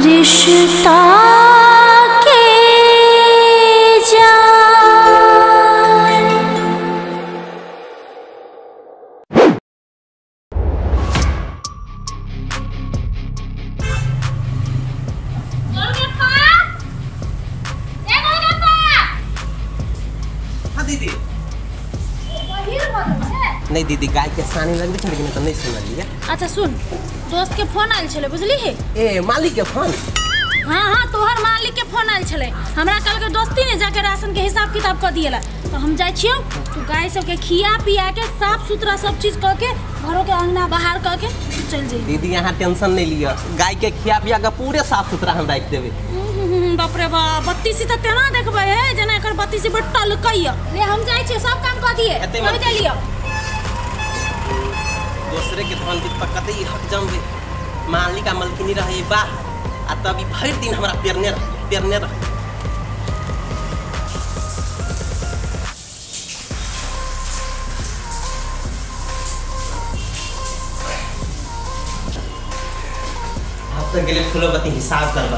रिश्ता के जान। दीदी नहीं दीदी गाय के सानी लग रही लेकिन तो नहीं सुन रही है। अच्छा सुन, दोस्त के फोन आयल छले बुझली है। ए मालिक के फोन? हाँ हाँ तोहर मालिक के फोन आयल छले। हमरा कल के दोस्ती ने जाके राशन के हिसाब किताब कर दिएला। तो हम जाय छियो तू गाय सब के खिया पिया के साफ सुथरा सब चीज क के घरों के अंगना बाहर क के चल जाई। दीदी यहाँ टेंशन नहीं लिया, गाय के खिया पिया के पूरे साफ सुथरा हम रख देबे। बाप रे बाप, बत्तीसी त तेना देखबे है जना एकर बत्तीसी बटल कइया। ले हम जाय छियो सब काम क दिए कर दे लियो। दूसरे के धन की पकते ही हक जमबे, मालिक का मलकिनी रहे बा आ तभी भर दिन हमरा पेरने रह। अब तो गेले फूलो बत्ती हिसाब करबा,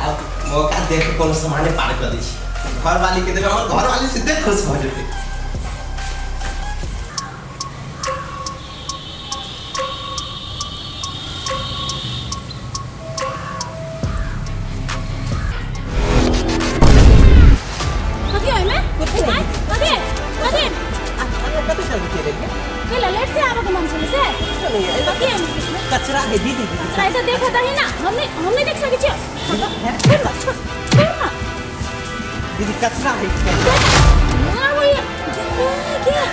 अब मौका देख के कोनो सामान पार कर दी छी। घर वाली के देबे, हमर घर वाली सीधे खुश हो जेते। कचरा है दीदी, तो देखा था ही ना, हमने देख सके छियो। दीदी कचरा है क्या?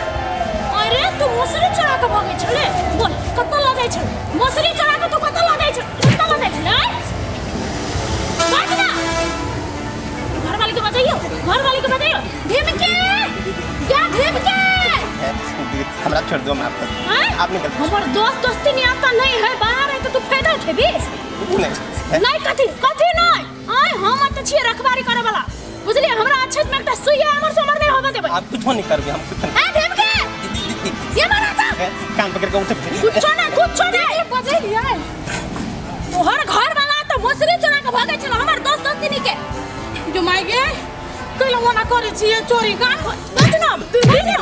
अरे तू मछली चढ़ा के भागे छले, बोल कत्ता लगे छ? मछली चढ़ा के तू कत्ता लगे छ? कत्ता लगे छ ले? भाग ना, घर वाली को बताइयो। भीम के क्या भीम के हमरा छोड़ दो, मैं आप निकल। हमर दोस्ती नहीं आता नहीं है, बाहर है तो तू फायदा उठेबी नहीं कथी नहीं। आय हम त छिए रखवारी करे वाला, बुझली? हमरा अच्छत में एकटा सुइया हमर समर नहीं होबे देबे। आप कुछ नहीं करबे, हम कुछ नहीं। ए भीम के ये मारा था कान पकड़ के उठ। कुछ नहीं ये बजे लिया है। तोहर घर वाला तो मछली चढ़ा के भागे चलो, हमर दोस्ती नहीं के जो माय गे कइलो मना करे छिए चोरी का बच ना।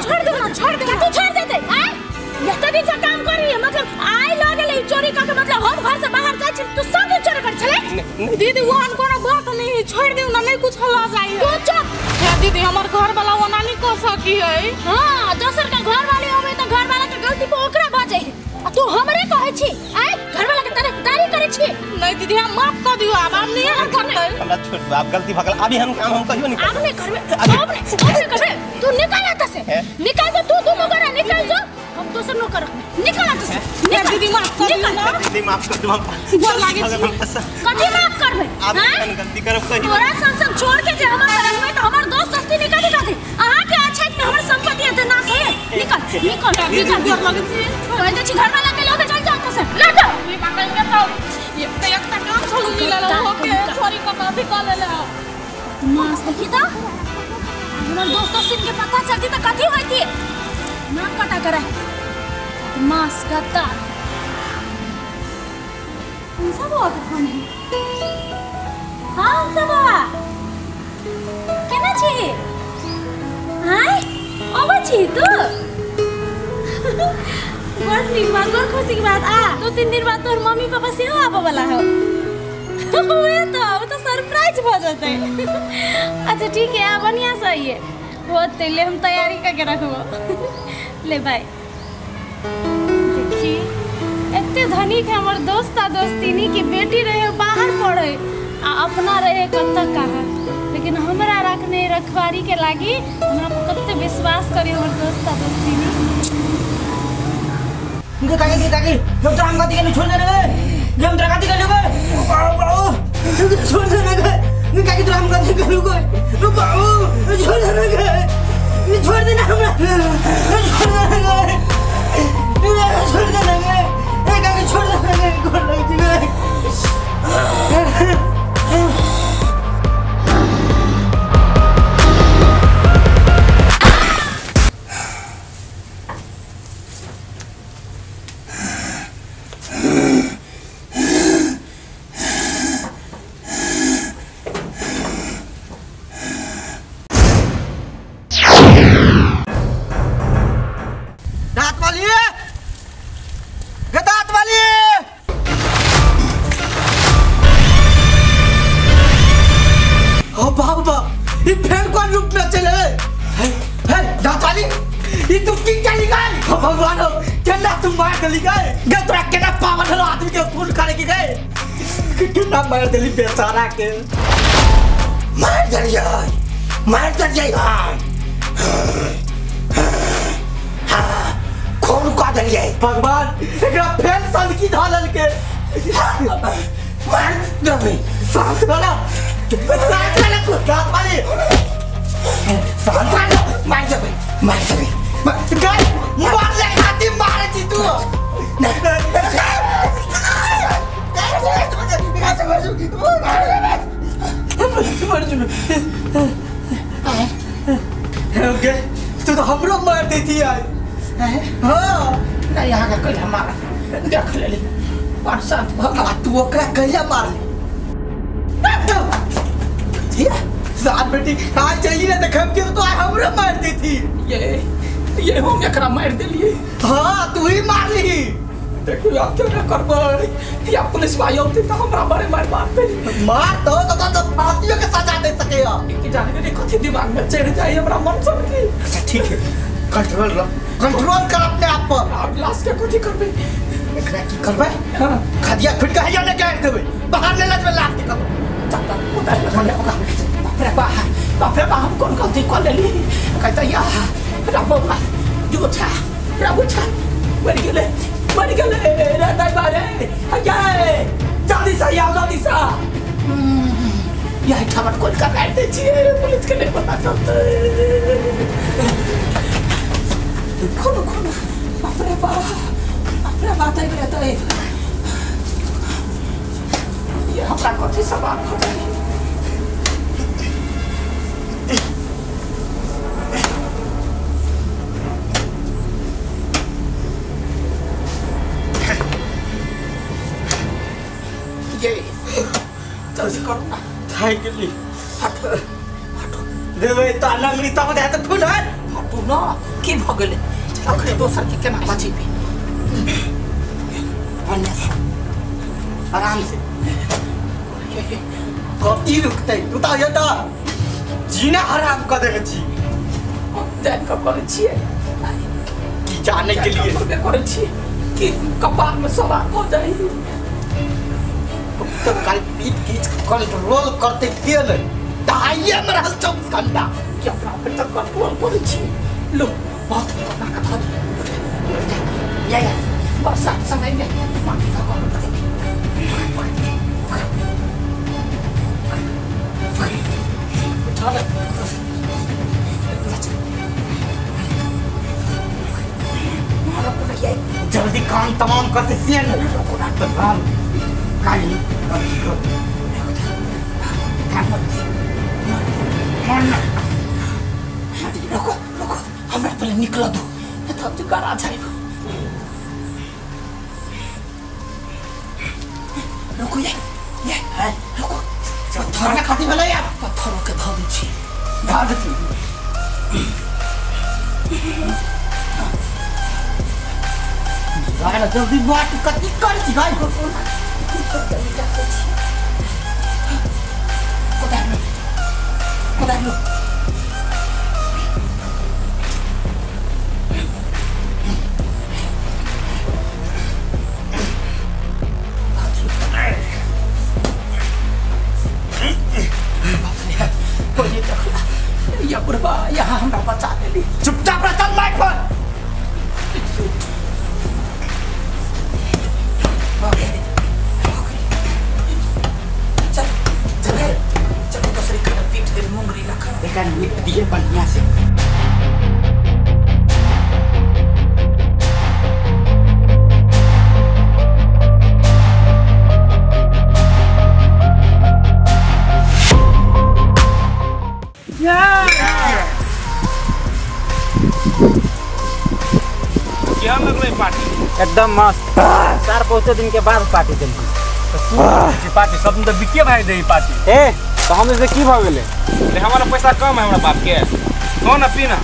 छोड़ दे तू छोड़ देते हैं। यता दिन से काम करी है, मतलब आई लागले चोरी का मतलब हम घर से बाहर जाय छी तू सब दिन चोरी कर छले। दीदी वहां कोनो बात नहीं, छोड़ दियो ना, नहीं कुछ हल्ला जाई। तू चुप है दीदी, हमर घर वाला वो नहीं कर सकी है। हां दोसर का घर वाली होवे तो घर वाला के गलती पे ओकरा भ जाई है। तू हमरे कहै छी आई घर वाला के तरफदारी करे छी। नहीं दीदी हम माफ कर दियो, अब हम नहीं करते। हमरा छोड़ दो, आप गलती भगल। अभी हम काम हम कहियो नहीं करबे। अब नहीं करबे तू निकल आता से, निकल जा तू मगर निकल जा। हम दोसर नो कर निकल आता से। निकल दीदी माफ कर दो, दीदी माफ कर दो। हम बोल लागे कथि माफ करबे? हां गलती करब कहियो। तोरा संग छोड़ के जे हमर घर में तो हमर दोस्त दोस्ती निकल जाते। आहा के अच्छा में हमर संपत्ति है ना है। निकल डर लगे छी। कोई दे छी घर वाला के लोग चल जाता से ले जा। ये पकड़ के तो ये एक तक काम छोड़ मिला लो के चोरी का भी कर ले। मास देखी तो हमर दोस्तों सिन के पता चलती तो कथी होती नाक कटा करे मास कटा। कौन सा बात फोन है? हां सब केना छी? हाय अब छी तू बड़ दिन बाद बड़ खुशी की बात। 2-3 दिन बाद तोर मम्मी पापा से आबे वाला हो। वो तो सरप्राइज हो जाते। अच्छा ठीक है, बढ़िया सही है। वो तेले हम तैयारी करके रखबो। ले भाई देखी एते धनिक है हमर दोस्ती की बेटी रहे बाहर पढ़े आ अपना रहे कत्ता कहा, लेकिन हमरा रखने रखवारी के लागी हमरा पर कत्ते विश्वास करी हमर दोस्ती इनके काकी जब तो हम गति के छोड़ देने गए, जब तरकाती कर लोगे बाबू छोड़ देने गए। इनके काकी तो हम गति कर लोगे बाबू छोड़ देने गए, छोड़ देना हमरा, छोड़ देने गए, छोड़ देने गए, एक काकी छोड़ देने गए, कौन लग गए। भगवान हो केना तुम मार देली गए गे तोरा केना पावर हलो आदमी के खून करे के गए केना मार देली बेचारा के मार देलिए खून का देलिए भगवान एकरा फेल सन की धालल के मार देबे सांस वाला कुत्ता वाले सांस वाला मार देबे गए मार ले खाती मारे छी तू ओके तू तो हमरो मार देती है हां नहीं यहाँ का कोई हमारा देख ले परसात भगवान तू ओकरा कहिया मार ले साथ बेटी आज चाहिए ना देखम के तो हमरो मार देती ये हम एकरा मार देलिए हां तू ही मार ली देखो आप क्या करबे या पुलिस भाई होते तो हमरा मारे मार मार तो फांसियों के सजा दे सके कि जाने के कथि दिमाग में चढ़ जाए हमरा मन सब की अच्छा ठीक है कंट्रोल कर अपने आप पर आप लास्ट के कथि करबे एकरा की करबे हां खदिया फिट के या ने काट देबे बाहर ले लाज में लास्ट कर चल उधर लगा बाप रे हम कौन गलती कर लेली कहता या राबा जुठा राबुठा मर गेले रे दाई बारे आये जल्दी से आओ जल्दी से यही ठमट कोल का काट दे छिए पुलिस के नहीं पता चलता खोलो बाप रे बात है रहता है ये हमरा कथि सवाल हो गई जल्दी करो ना थैंक यू हटो देवे ताला मेरी तब दे तो फुल है हटो ना की भ गेले आखिर दोसर के केना बचेबी आराम से कति रुकते तू तो ये तो जीना हराम कर देले छी जान का करे छिए की जाने के लिए करे छिए कि कपार में सवार हो जाए तो कल पीठ कंट्रोल करते किए नहीं दाइए में रहल 24 घंटा क्या प्रॉफिट तक कंट्रोल करे छी लो बहुत करना का था ये बरसात समय में पानी का कौन जल्दी काम तमाम करते सिए न काम काली रुको हमरा पहले निकला दो तब तो घर आ जाएगा रुको ये रुको पत्थर में खाती वाला यार पत्थरों के भाव छी भाग छी गाना जल्दी बात कति कर छी गाय को Kodano. Ya berbahaya हमरा बचा लेली चुपचाप रह चल माइक पर चल दूसरी कदम पीट दे मुंगरी लखा देखा निप दिए बढ़िया से क्या लगले पार्टी एकदम मस्त 4-5 दिन के बाद पार्टी देली पार्टी सब तो बिके भाई दे पार्टी ए तो हम इसे की भाव गेले ले हमारा पैसा कम है हमरा बाप के कौन ना पीना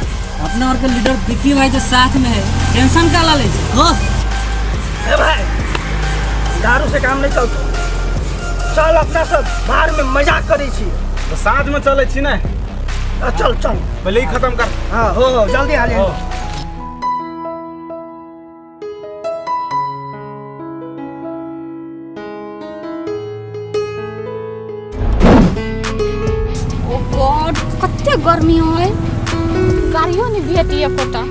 अपना और के लीडर बिक्की भाई जो साथ में है टेंशन का ला ले हो ए भाई दारू से काम नहीं चलता चल अपना सब बाहर में मजाक करी छी तो साथ में चले छी ना चल पहले ही खत्म कर हां हो जल्दी आ ले कते गर्मी है गाड़ियों नहीं भेटी एकोटा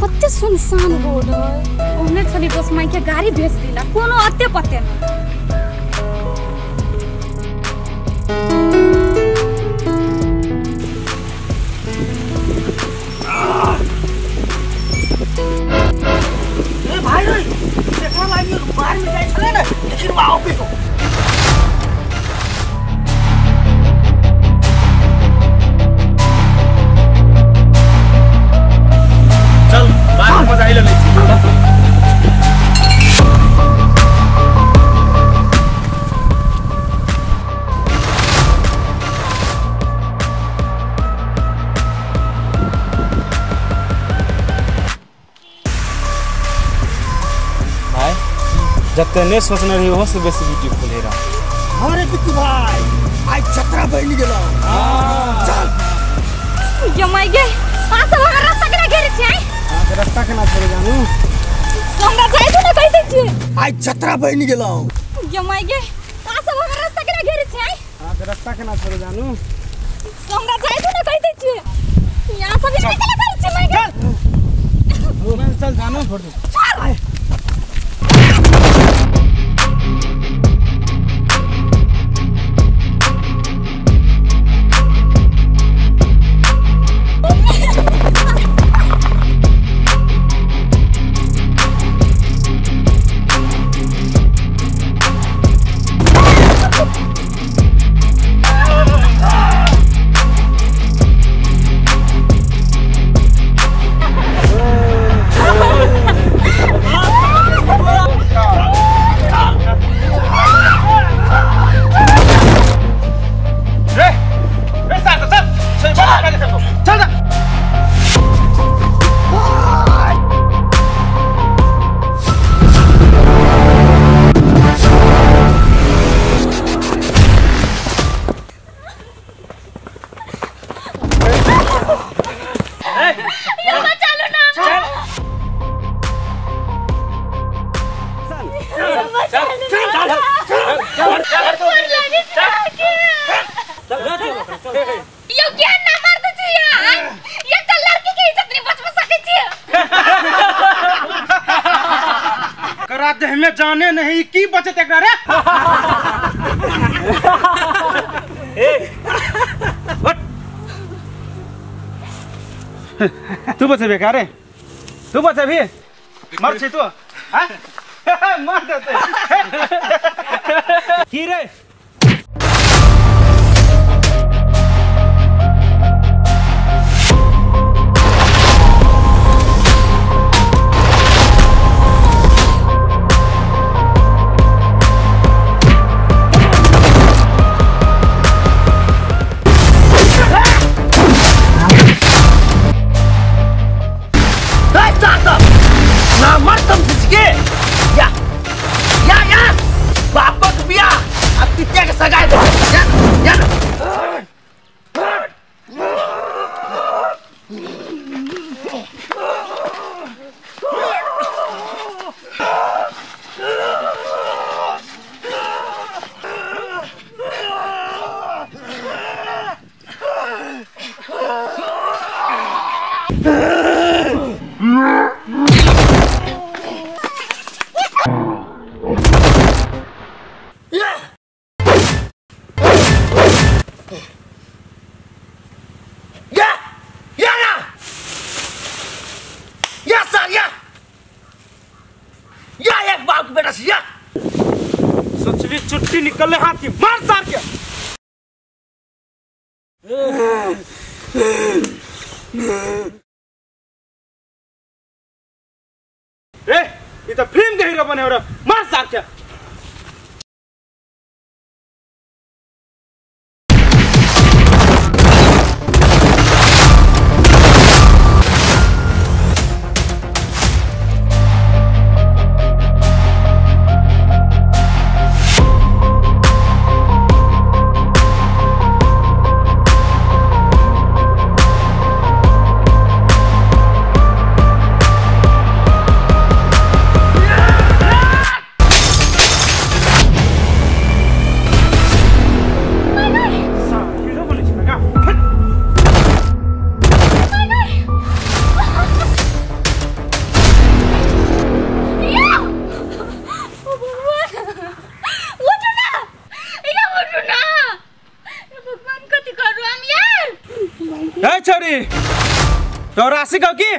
कते सुनसान रोड है ओने छली दोस्त माई के गाड़ी भेज दिला कोनो अते पते न ए भाइ रे देखा लागि बाहर में जाय छले न लेकिन वाओ पे को चल बाहर मजा आइल नै जब नहीं सोचना रही वो से बेसी ब्यूटीफुल है रहा अरे बिक्की भाई आज छतरा बन गेलो चल ये माई गे पास वगैरह रास्ता केना घेरे छै आज रास्ता केना चले जानू संगा जाय तो न कहते छी आज छतरा बन गेलो ये माई गे पास वगैरह रास्ता केना घेरे छै आज रास्ता केना चले जानू संगा जाय तो न कहते छी यहां सब निकल कर छै माई गे चल जानू छोड़ दे हमें जाने नहीं की बचत एक रे तू बचे बेकार है तू बचे भी मर छी तू हां मर देते की रे चुट्टी निकलने हाथ की मार सार के ये तो फिल्म के हीरो बने हो रहा मार सार के छोरी तो राशि कहो की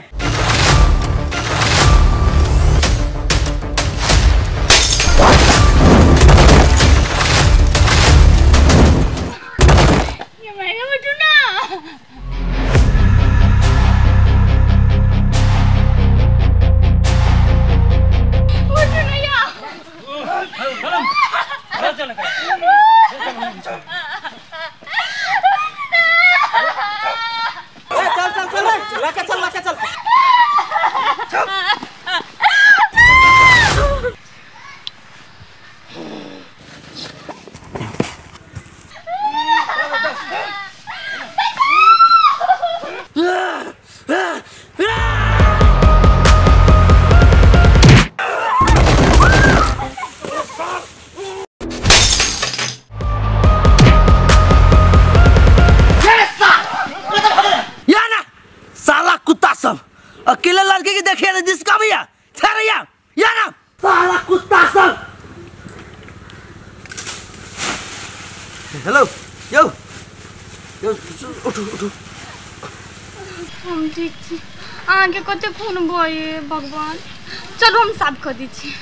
अकेले लड़के की देखिए जिसका भैया ठहरिया या ना साला कुत्ता सब। हेलो यो यो उठो उठो हम ठीक छी आगे कते खून बहे भगवान चलो हम साफ कर दी छी।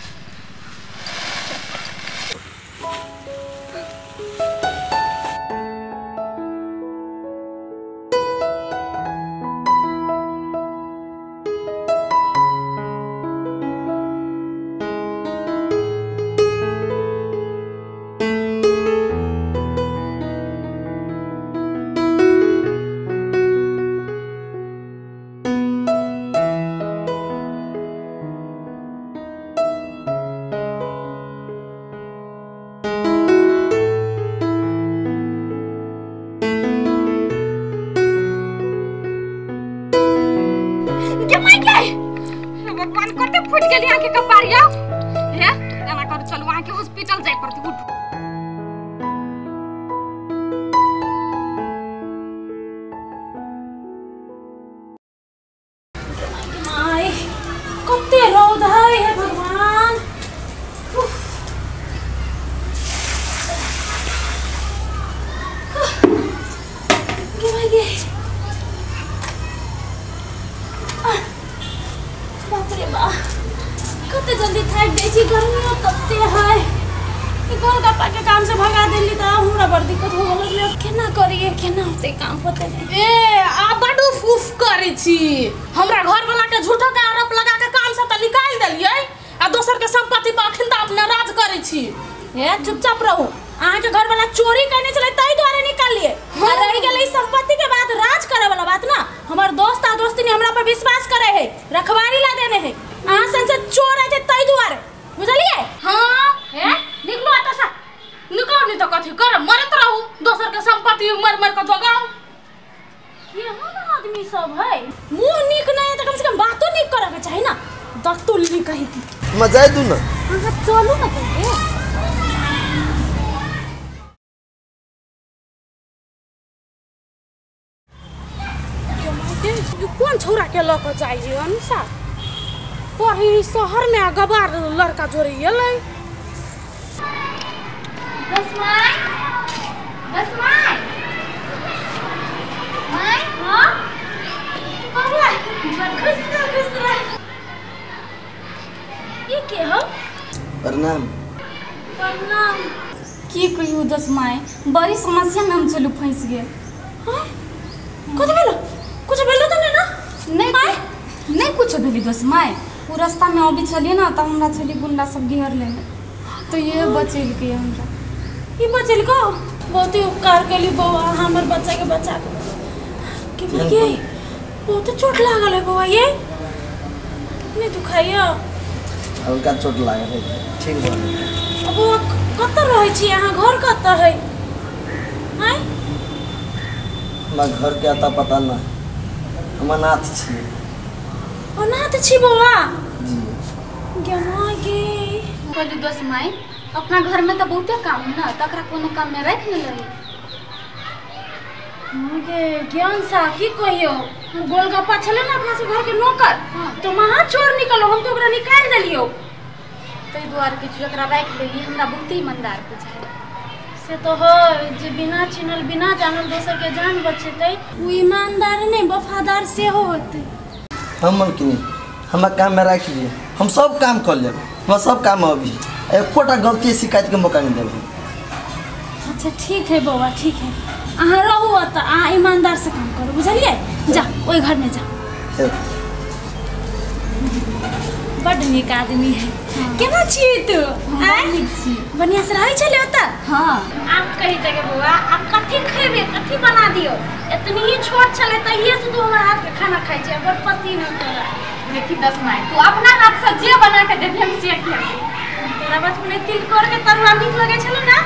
भगवान करते फूट गेली आंखे कपारिया हे एना कर चलू आंखे हॉस्पिटल जाय पड़ती उठ। माय कते रौद है भगवान गे बाप रे बा कते जल्दी थक गई छी गर्मी तते है ई गोलगप्पा के काम से भगा देली त हमरा बड़ दिक्कत हो गेल केना करिए केना होते काम पते नहीं। ए आ बडू फूफ करे छी हमरा घर वाला के झूठो के आरोप लगा के काम से त निकाल देलिए आ दोसर के संपत्ति पर अखन त अपने राज करे छी। ए चुपचाप रहो आहा के घर वाला चोरी करने चले तई द्वारे निकालिए और रह गेलै संपत्ति के बाद राज करे वाला बात ना हमर दोस्त आ दोस्ती ने हमरा पर विश्वास करे है रखवारी ला देने है आहा सन से चोर है तई द्वारे बुझलिए। हां हे निकलो आता सा निकलो नहीं तो कथि कर मरत रहू दोसर के संपत्ति मर मर के जगाओ केहन आदमी सब है मुंह निक नहीं है तो कम से कम बातो निक करे के चाहिए ना दस्तुल्ली कही थी मजा दू ना आहा चलू ना कहे कौन छोरा के लक चाहिए अनुसार कहीं शहर में गबार लड़का जोड़ी गेलै। दसमाई माय हां बाबा खुश रह ये के हो प्रणाम की कहियो दसमाई बड़ी समस्या में हम चलू फंस गए। हां कुछ भेलो तो ना नहीं कुछ भेली दसमाई वो रास्ता में अभी चलिए ना तो हमरा चली गुंडा सब घेर लेने तो ये बचेल के हमरा ये बचल को बहुत ही उपकार केली बौआ हमर बच्चा के बचा के बहुत चोट लागल है बौआ ये नहीं दुखाइया हल्का चोट लागल है ठीक बा। अब कत रहे छी यहाँ घर कत है हैं ना घर के आता पता ना हम अनाथ छी अनाथ छी बौआ जी गमा के बोली दसमाई अपना घर में तो बहुते काम है ना तकरा कोनो काम में रख ले रही मुझे ज्ञान सा की कहियो गोलगप्पा छले ना अपना से घर के नौकर तो महा चोर निकलो हम तो ओकरा निकाल देलियो तई द्वार के जकरा रख लेली हमरा बहुते ईमानदार बुझाय से तो है जे बिना चिन्हल बिना जानल दोसर के जान बचेते वो ईमानदार नहीं वफादार से होते। हम कि नहीं हम काम में रख लिए हम सब काम कर ले हम सब काम अभी एकोटा गलती शिकायत के मौका नहीं देबे। अच्छा ठीक है बउआ ठीक है अहाँ रहू त अहाँ ईमानदार से काम करो बुझलिए। जा ओई घर में जा। बड़ नीक आदमी है। केना छिए तू? बढ़िया से रहै छले ओत? हां। आप कही जगह बउआ आप कथि खेबे कथि बना दियो इतनी ही छोट छले तहिए से तू हमर हाथ के खाना खाइ छै बड़ पसीना तोरा। देखी 10 माय तू अपना हाथ से जे बना के देबी हम से खेबे। तोरा बचपन में तिलकोर के तरुआ नीक लगे छलो ना?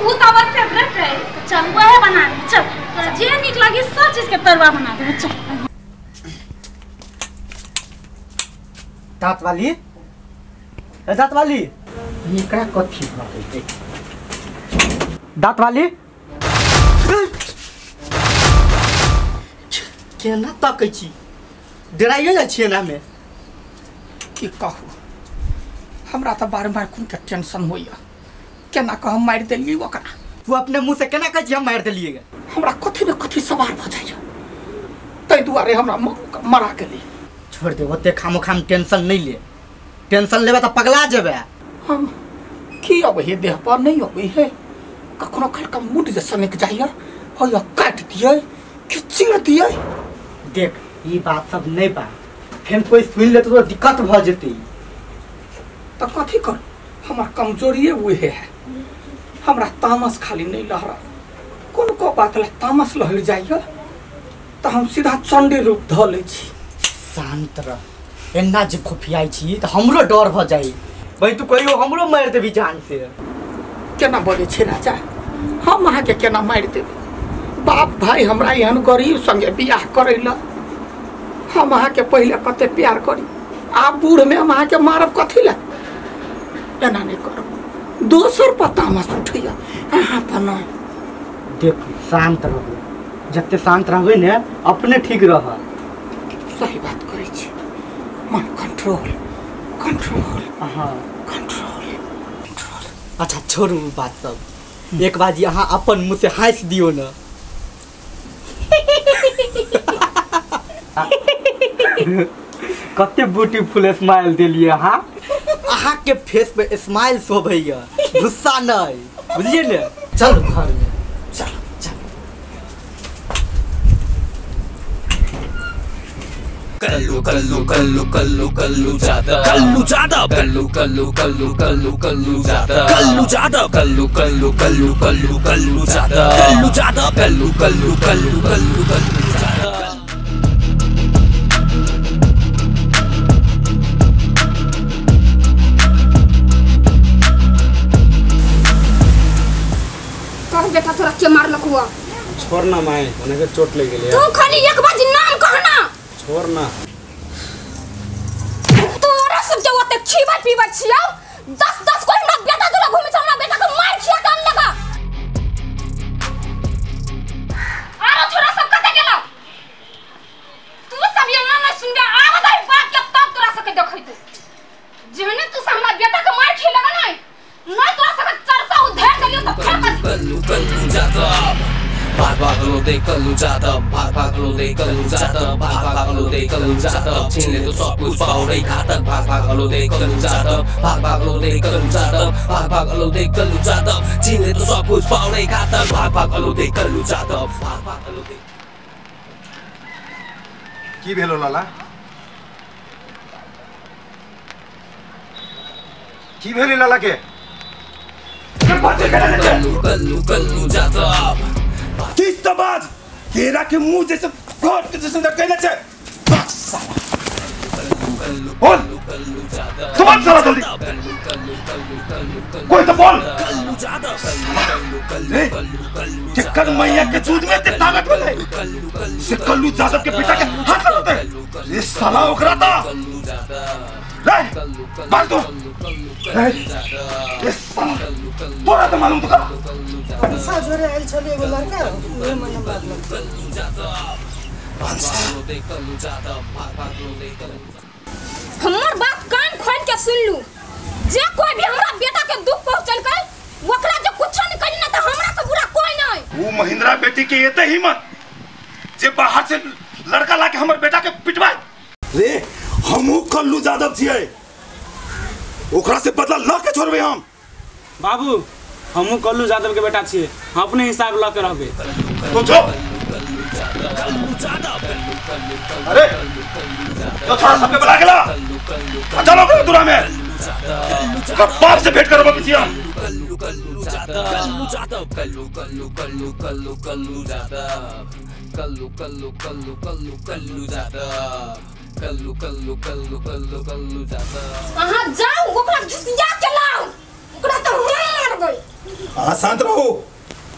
वो तो हमर फेवरेट है। तो चल वहे बना दे चल तोरा जे नीक लगे सब चीज के तरुआ बना दे चल। दांत वाली एकरा कथि भऽ गेलै दांत वाली केना तकै छी डराइए जाइ छियै ना में की कहू हमरा तो बार-बार कोन के टेंशन होइया केना कह हम मार देलिए ओकरा। तू अपने मुंह से केना कह छी हम मार देलिए हमरा कथि न कथि सवार भ जाइया तै दुआरे हमरा मरा गेली। छोड़ दे ओते खामोखाम टेंशन नहीं ले टेंशन लेबे तो पगला जेबे। हम की अब हे देह पर नहीं अबै है कखनो खलका मुड जे सनक जाइया होया काट दिए कि चीर दिए। देख ई बात सब नहीं बा फेन कोई सुन ले तो दिक्कत भ जेतै तो कथि कर हमर कमजोरी हुए है हमरा तामस खाली नहीं लहरा कोन को बात ले तामस लहर जाइया तो हम सीधा चंडी रूप ध ले छी। शांत रह एना जे खुफियाई छी तो हमरो डर भ जाई भाई तू कहियो हमरो मार देबी जान से। केना बोले छी राजा हम अहाँ के केना मार देबे बाप भाई हमरा एहन गरीब संगे बियाह करैला हम अहाँ के पहले कते प्यार करी आप बूढ़ में हम अहाँ के मारब कथि ला एना नहीं करो दोसर पता मत उठैया अहाँ पर नहीं। देख शांत रहो जते शांत रहबे ने अपने ठीक रह। सही बात करै छी मन कंट्रोल कंट्रोल हां कंट्रोल। अच्छा छोड़ू बात सब एक बार यहाँ अपन मुंह से हंस दियो ना। कते ब्यूटीफुल स्माइल देलिए हां अहाँ के फेस पे स्माइल शोभैया गुस्सा नहीं बुझलिए ने। चल घर में चल चल। कल्लू कल्लू कल्लू कल्लू कल्लू जादव कल्लू जादव कल्लू कल्लू कल्लू कल्लू कल्लू जादव कल्लू जादव कल्लू कल्लू कल्लू कल्लू कल्लू जादव कल्लू जादव कल्लू कल्लू कल्लू कल्लू कल्लू जादव। कह बेटा तोरा के मारलक हुआ? छोड़ ना माई उन्हें के चोट लग गेलै। तू खाली एक बार नाम कहना छोड़ ना तोरा सब जे ओते छीबा पीबा छियौ 10 कोई ना बेटा तोरा घुमे छ हमरा बेटा के मार छिया कान लगा। आरो छोरा सब कते गेलौ तू सब ये ना सुन के आवा दई बात के तब तोरा सब के देखै तू जेहने तू हमरा बेटा के मार छी लगा नहीं तोरा सब चरसा उधेर देलियो त फेंक कल्लू कल्लू जादव भाग भागलो दे कल्लू जादव भाग भागलो दे कल्लू जादव भाग भागलो दे कल्लू जादव छीन ले तो सब कुछ पाउडे घातक भाग भागलो दे कल्लू जादव भाग भागलो दे कल्लू जादव भाग भागलो दे कल्लू जादव छीन ले तो सब कुछ पाउडे घातक भाग भागलो दे कल्लू जादव भाग भागलो दे। की भेलो लाला की भेली लाला के कल्लू कल्लू कल्लू जादव किस तो बात केरा के मुंह जैसे घोट के जैसे कहना छे बोल समझ सारा जल्दी कोई तो बोल कल मैया के दूध में इतनी ताकत मिले से कल्लू जादव के पिता के हाथ में होते ये साला ओकरा था ले बाल दो ये साला तोरा तो मालूम तो का साजोरे आइल छले एगो लड़का ओहे मन बात हमर बात कान खोल के सुन लू जे कोई भी हमरा बेटा के दुख पहुंचल कर ओकरा जो कुछ नहीं करी ना त हम वो महिंद्रा बेटी के एते हिम्मत जे बाहर से लड़का लाके हमर बेटा के पिटवाए रे। हमू कल्लू यादव छिए, ओकरा से बदला ल के छोड़बे हम। बाबू हमू कल्लू यादव के बेटा छिए, हम अपने हिसाब ल के रहबे। तो जो अरे तो थोड़ा सबके बुला के ला, चलो करो दूरा में बाप से भेंट करो बिटिया। कल्लू यादव कहां जाऊं ओकरा घुसिया के लाऊं, ओकरा तो मार गई। शांत रहो,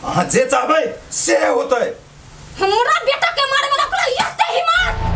अहाँ जे चाहबै से होतै। हमरा बेटा के मारे वाला ओकरा एते हिम्मत।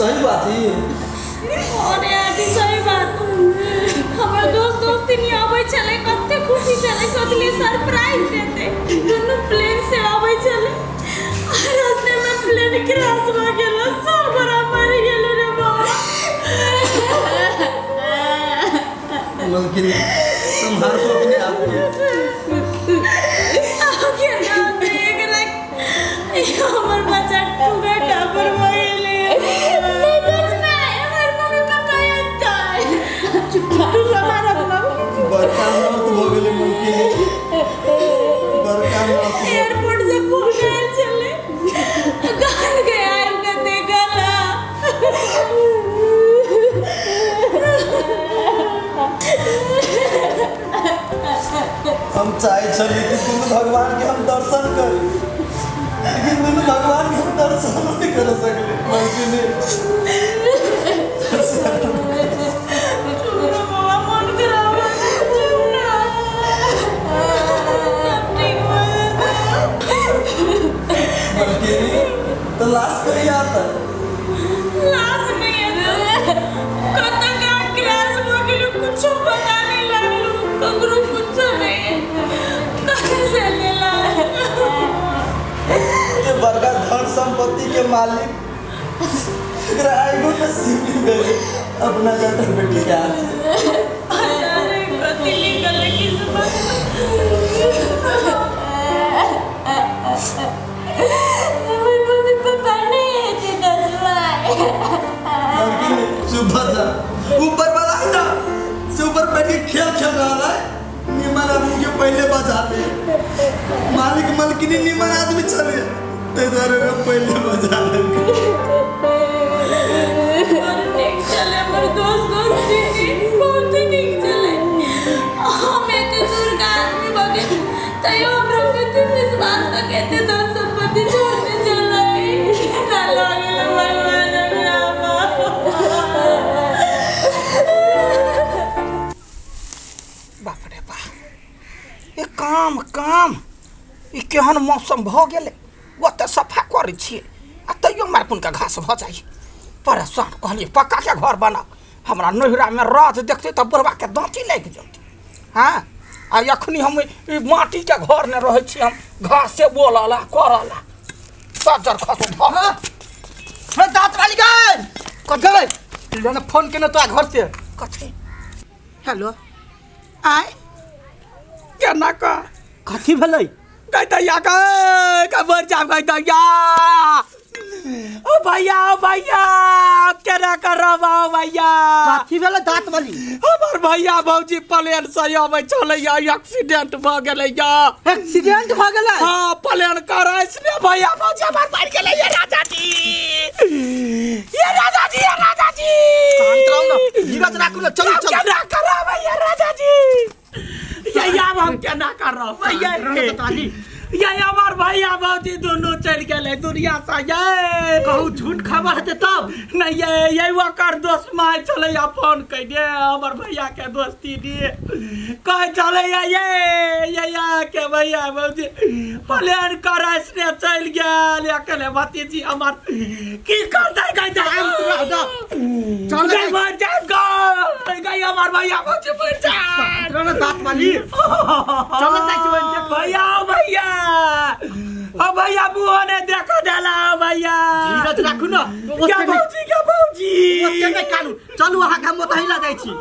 सही बात है। अरे आंटी सही बात। हमर दोस्ती नहीं आवे चले, कते खुशी चले, सोचले सरप्राइज देते। दोनों प्लेन से आवे चले, रास्ते में प्लेन क्रैश हो गेलो, सब बड़ा मर गेलो रे बाबा। मलकिनी संभाल को अपने आप आगे ना देख रे, हमर बच्चा टूटा टापर हो गेले। एयरपोर्ट से फोन चले गान गया उनका देखला। हम चाहे चली कि तुम भगवान के हम दर्शन करी, लेकिन तुम भगवान के हम दर्शन नहीं कर सकले। तो लाश कहीं आता लाश नहीं आता, कता का क्रैश हो गेलो, कुछ पता नहीं लागलो, ककरो कुछ नहीं, कहां से लेला। ये बड़का धन संपत्ति के मालिक ग्राहकों ने सीधी मेरे अपना बेटा बेटी के हाथ से। अरे कति निकल किस्मत। ऊपर वाला ना से ऊपर बैठ के खेल खेल रहा है। निमन आदमी के पहले बजा ले, मालिक मलकिनी निमन आदमी चले ते इधर पहले बजा ले। नहीं चले पर दोस्ती बहुत नहीं चले। हम एक दुर्गा आदमी बगे तयो हमरा पे विश्वास न कहते तो संपत्ति छोड़ने चला ना लगे भगवान रामा। बाप रे बा, ये काम काम ई केहन मौसम भ गेले, ओते सफा करै छियै आ तैयो मारपुन का घास भ जाइ। परेशान कहलिए पक्का के घर बना, हमरा नहिरा में रात देखते त बुढ़वा के दांती लाग जते। हाँ आ अखनी हम ई माटी के घर ने रहै छी, हम घास से बोलला करला। बाजार खसो रे दांत वाली गए कट गए लेने फोन केने तो घर से कथे हेलो आय केना का कथी भेलै गई दैया का मर जा गई दैया ओ भैया केना करब भैया कथी भेलै दांत वाली हमर भैया भौजी प्लेन से आबै छलै या एक्सीडेंट भ गेलै या एक्सीडेंट भ गेलै हां प्लेन क्रैश ने भैया भौजी हमर मर गेलै या राजा जी शांत रहो ना धीरज राखू ना चलो चलो केना करब या राजा जी या हम केना करब भैया ये हमार भैया भौजी दोनों चल गए दुनिया से ये कहू झूठ खबर हेते तब नहीं ये वकर दोस्त माय चले या फोन कह दे हमार भैया के दोस्ती दिए कह चले ये के भैया भौजी प्लेन क्रैश ने चल गेल अकेले भतीजी हमार की कर दे चल गई मर जा गई हमार भैया भौजी मर जा ना दांत वाली चल जाई भैया ओ भैया बुआ ने देखो डाला भैया धीरज राखू ना क्या भौजी ओते कानू चलू वहां हम मोतहिला जाई छी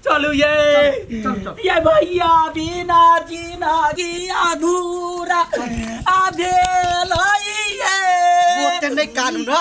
चलू ये भैया बिना जीना की अधूरा आधेल ये ओते नहीं कानू ना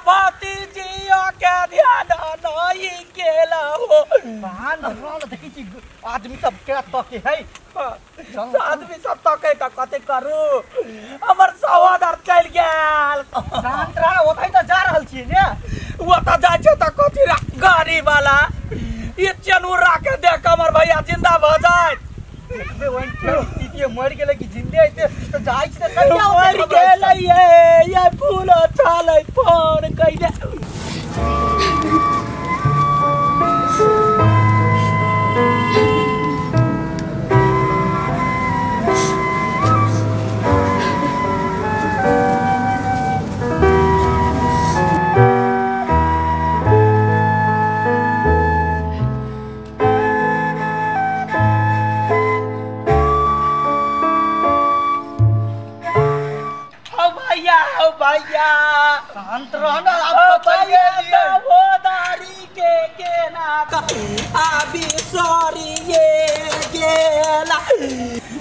भतीजियों के ध्यान नहीं केला हो देखी छी आदमी सब के तके है आदमी सब तके त कते करू हमर सहोदर चल गेल शांत रह ओतै त जा रहल छी ने वो त जाय छै त कथि गाड़ी वाला ये चनुरा के देख हमर भैया जिंदा भ जाय देखबे ओइन के मर गेलै कि जिंदे आइते त जाय छै कहिया मर गेलै ये फूल छालै फोन कहि दे भैया शांत रहना आप भैया सहोदरी के ना अभी सॉरी ये गेला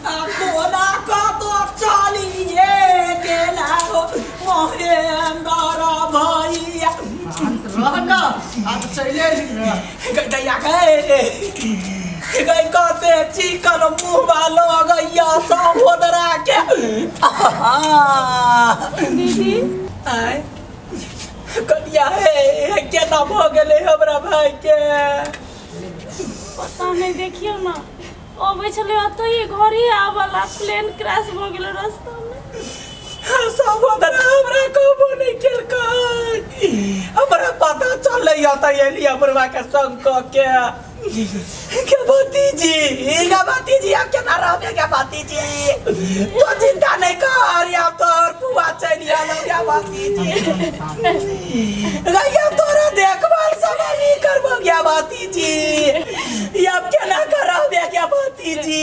कोना का तो चलिए गेला मोहे अंदर भैया रहना आप चले गैया गई कहते चिकन मुँह वालो गैया सहोदरा के दीदी आय कनिया है केना भ गेलै हमरा भाई के पता नहीं देखियो ना अबै छले अतो ये घर ही आवाला प्लेन क्रैश भ गेल रास्ता में सहोदरा हमरा कबो नहीं केलकै हमरा पता चलै त एली हमरा के संग के क्या भतीजी आप केना रहबे क्या भतीजी तो चिंता नहीं कर या तोर बुआ चली आलो क्या भतीजी गैया तोरा देखभाल सब नहीं करबो क्या भतीजी या केना करबे क्या भतीजी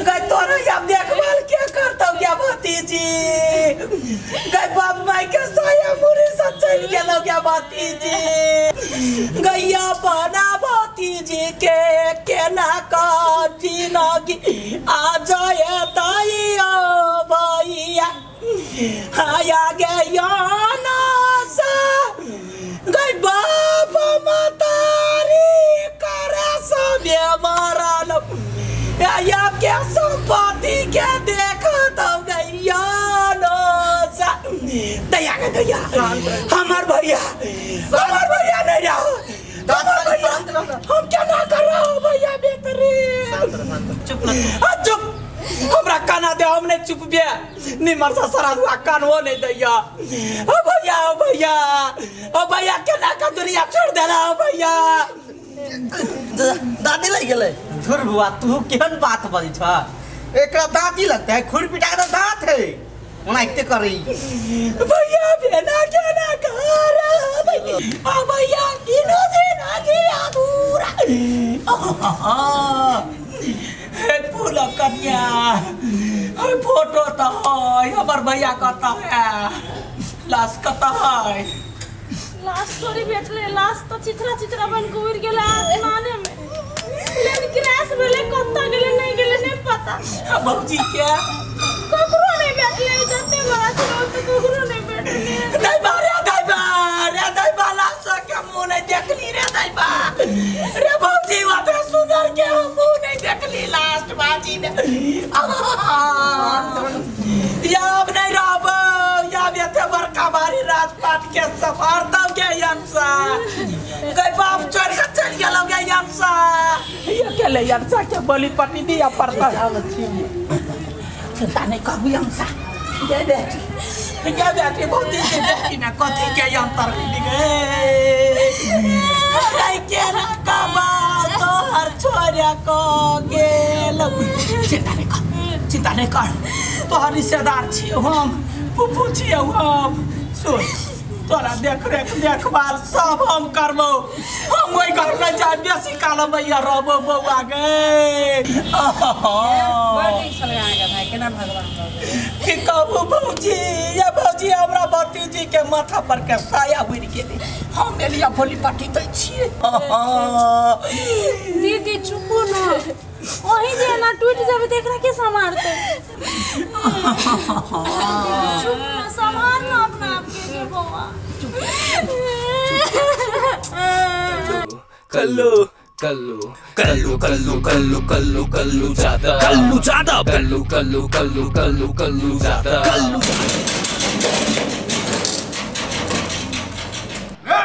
गै तोरा या देखभाल के करतौ क्या भतीजी गै बाप माई के साया मुरी सब चल गेलो क्या भतीजी गैया बना भतीजी के केना का जिंदगी आ जाए ताइया भैया हाया गया ना सा गई बाप मतारी करे सब मरल या के संपत्ति के देख तो गैया ना सा दया हमार भैया नहीं रहा हम क्या ना कर रहा हूँ भैया बेहतरीन चुप हमरा ना दे हमने चुप बे निमर सा सरा दुआ कानवो नहीं दैया ओ भैया केना का दुनिया छोड़ देला ओ भैया दादी लग गेलै धुर बुआ तू केहन बात बजै छ एकरा दादी लगता है खुर पिटा के दांत है ओनाइते करी भैया बेना केना कर ओ भैया किनो दिन आगे अधूरा हे फूल कन्या हे फोटो तो हमर भैया कहता है लाश कहता है लाश थोड़ी बेचले लाश तो चित्रा बन के उड़ गेला आसमाने में प्लेन क्रैश भेले कत्ता गेले नहीं पता बाबूजी क्या ककरो नहीं बेचले जते बड़ा चलो तो ककरो नहीं बेचले दाई बा लाश के मुंह नहीं देखली रे दाई बा रे बाबूजी वाते सुंदर के मुंह नहीं देखली लास्ट बाजी में याब नहीं रहब याब एते बड़का भारी राजपाट के सफार दब के यमसा गई बाप चोर के चल गेलो गे यमसा ये केले यमसा के बलि पट्टी दिया पड़ता चिंता नहीं करू यमसा ये बेटी बहुत ही ना कथी के यंत्र मिल गए अरे केरा का बात तो हर छोरा को गेल चिंता नहीं कर तोहर रिश्तेदार छियो हम फूफू छियो हम सुन तोरा देखभाल सब हम करबो हम ओइ घर में जाय बेसी काल भैया रहबो बौआ गे कि कहबो भौजी या भौजी हमरा भतीजी के माथा पर के साया उड़ गेलै हम एलिया भोली पाटी दै छियै दीदी चुपो ना वही जे ना टूट जावे देख रहा के संभालते चुप ना संभाल ना अपना आप के बौआ कल्लू ज्यादा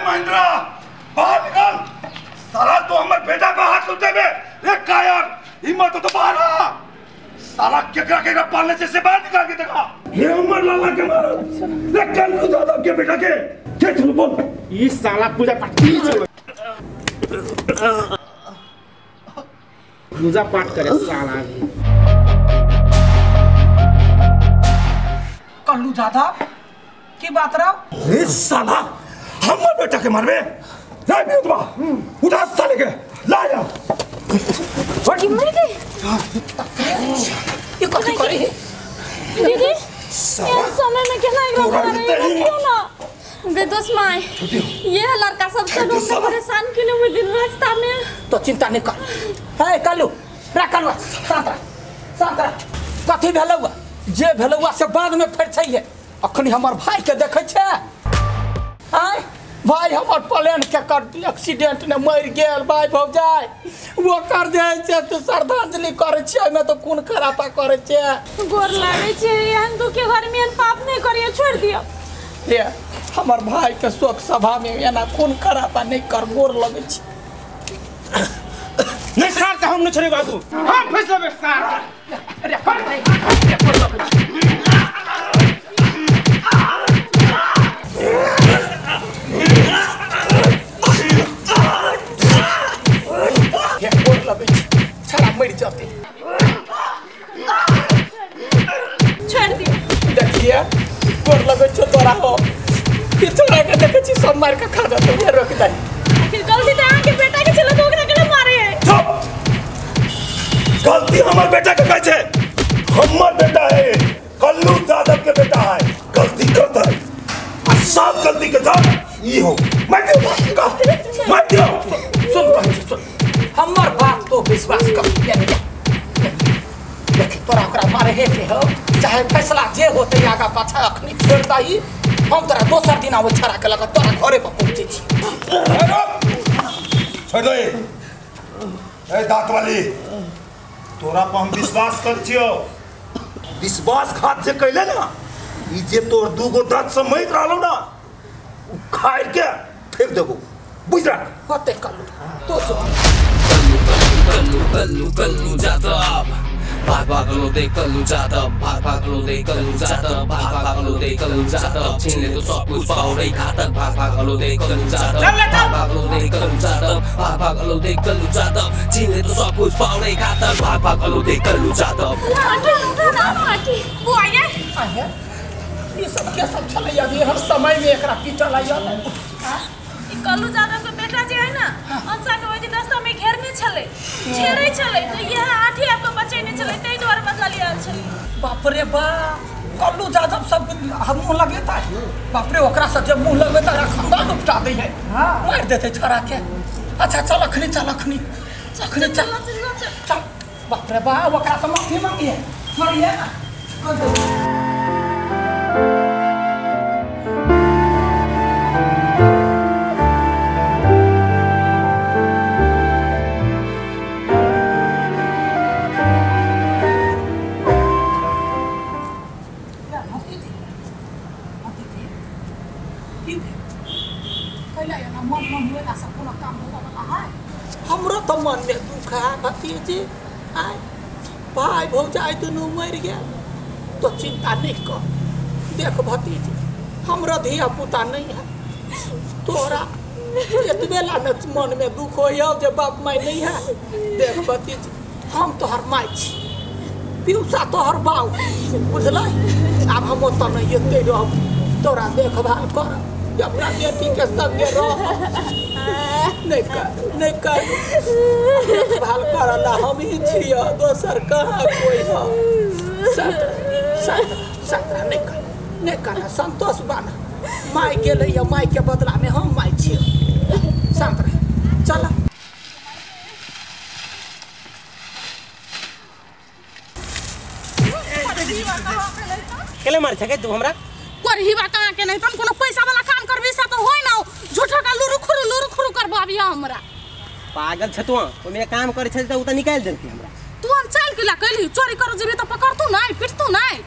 महिंद्रा बाहर निकल साला तो हमारे बेटा का हाथ लुटे में एक कायर हिम्मत तो बाहर आ साला केकरा पालने से बाहर निकाल के देखा ये उमर लाला के मारो ले कल्लू ज्यादा के बेटा के चल बोल ये साला पूजा पाठ पूजा पाठ करे साला कल्लू ज्यादा की बात रहा ए साला हमर बेटा के मारबे जा बेटवा उठा साले के ला जा ये मर गई ये कथी करे दीदी यार समय में क्या लग रहा है क्यों ना बेदोस माय ये लड़का सबसे ज्यादा परेशान क्यों नहीं हुई दिन रास्ता में तो चिंता नहीं कर है कल्लू रे कल्लू शांत कथी भेलौआ जे भेलौआ से बाद में फेर छै अखनी हमर भाई के देखे छै आय भाई हमर प्लेन के कर एक्सीडेंट ने मर गेल भाई भौजाई वो कर दे छै तो श्रद्धांजलि करे छै में तो खून खराबा करे छै गोर लागे छै एहन तो के घर में पाप नहीं करिए छोड़ दियो ले हमर भाई के शोक सभा में एना खून खराबा नहीं कर गोर लगे छै नहीं सार का हम न छोड़े बाबू हम फैसला में सार अरे छला मर जाते छोड़ दियो देखिए गोर लगे छ तोरा हो कि तोरा के देखे छी सब मार के खा जाते ये रोक दे आखिर गलती तो आके बेटा के चलो तो ओकरा के मारे है चुप गलती हमार बेटा के कहै छै हमर बेटा है कल्लू यादव के बेटा है गलती करता है सब गलती के जवाब ई हो मैं सुन हमर बात तो विश्वास कर देख तोरा ओकरा मारे हे के हो चाहे फैसला जे होते आगा पाछा अखनी छोड़ता ही हम तोरा दोसर दिन आवे छरा के लगा तोरा घरे पर पहुंचे छी छोड़ दे ए दांत वाली तोरा पर हम विश्वास कर छियो विश्वासघात जे कैले ना ई जे तोर दूगो दांत से मइत रहलो ना खाड़ के फेंक देबो बुझ रहा होते कल्लू तो कल्लू ज्यादा भाग भाग लौटे कल्लू जादव भाग भाग लौटे कल्लू जादव भाग भाग लौटे कल्लू जादव छीन ले तो सब कुछ पाओ घातक भाग भाग लौटे कल्लू जादव भाग भाग लौटे कल्लू जादव भाग भाग लौटे कल्लू जादव छीन ले तो सब कुछ पाओ घातक भाग भाग लौटे कल्लू जादव ये सब क्या सब चले अभी हर समय में एकरा की चलाइया कल्लू जादव के बेटा जे है ना अंसा के वजह रास्ता में घेरने चले छेड़े चले तो यह आठी आपको बचेने चले तई द्वार बदला लिया चले बाप रे बा कल्लू जादव सब हम मुंह लगेता है बाप रे ओकरा से जब मुंह लगेता है खानदान उपटा दे है मार देते छोरा के अच्छा चल अखनी चल बाप रे बा ओकरा से माफी मांगिए मारिए ना हमरा तो मन में दुख है भतीजी आय भाई भौजाई दोनों मर गया तो चिंता नहीं कर देख भतीजी हमरा धिया पुता नहीं है तोरा एतबे ला मन में दुख हो जे बाप माई नहीं है देख भतीजी हम तोहर माई छी पियूसा तोहर बाऊ बुझल अब हम तो नहीं एते रह तोरा देखभाल कर अपना बेटी के संगे रह नहीं कर देखभाल करला हम ही छिया दोसर कहाँ कोई हो संतरा नहीं कर संतोष बना माई गेले या माई के बदला में हम माई छिया संतरा चल केले मार छके तू हमरा करहीबा कहाँ के नहीं तुम कोनो पैसा वाला काम करबी से तो होय ना झूठा का लुरु खुरु करबाबिया हमरा पागल छ तू ओमे काम करे छ त उ त निकाल देलती हमरा तू हम चल के ला कहली चोरी कर जेबे तो पकड़तू नहीं पिटतू नहीं